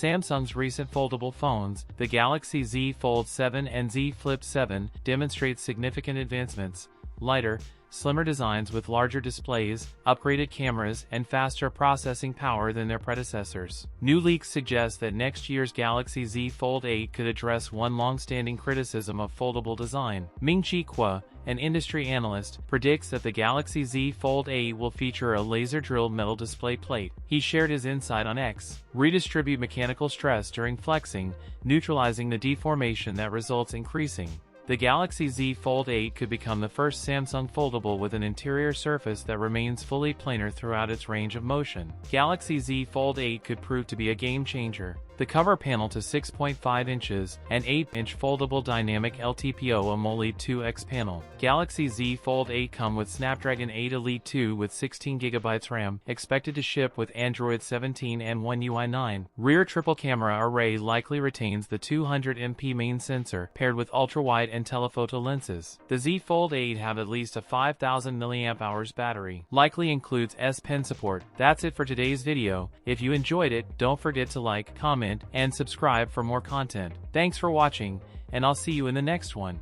Samsung's recent foldable phones, the Galaxy Z Fold 7 and Z Flip 7, demonstrate significant advancements: lighter, slimmer designs with larger displays, upgraded cameras, and faster processing power than their predecessors. New leaks suggest that next year's Galaxy Z Fold 8 could address one long-standing criticism of foldable design. Ming-Chi Kuo, an industry analyst, predicts that the Galaxy Z Fold 8 will feature a laser-drilled metal display plate. He shared his insight on X: redistribute mechanical stress during flexing, neutralizing the deformation that results in creasing. The Galaxy Z Fold 8 could become the first Samsung foldable with an interior surface that remains fully planar throughout its range of motion. Galaxy Z Fold 8 could prove to be a game changer. The cover panel to 6.5 inches, an 8-inch foldable dynamic LTPO AMOLED 2X panel. Galaxy Z Fold 8 come with Snapdragon 8 Elite 2 with 16GB RAM, expected to ship with Android 17 and One UI 9. Rear triple camera array likely retains the 200MP main sensor, paired with ultra-wide and telephoto lenses. The Z Fold 8 have at least a 5000 mAh battery. Likely includes S Pen support. That's it for today's video. If you enjoyed it, don't forget to like, comment, and subscribe for more content. Thanks for watching, and I'll see you in the next one.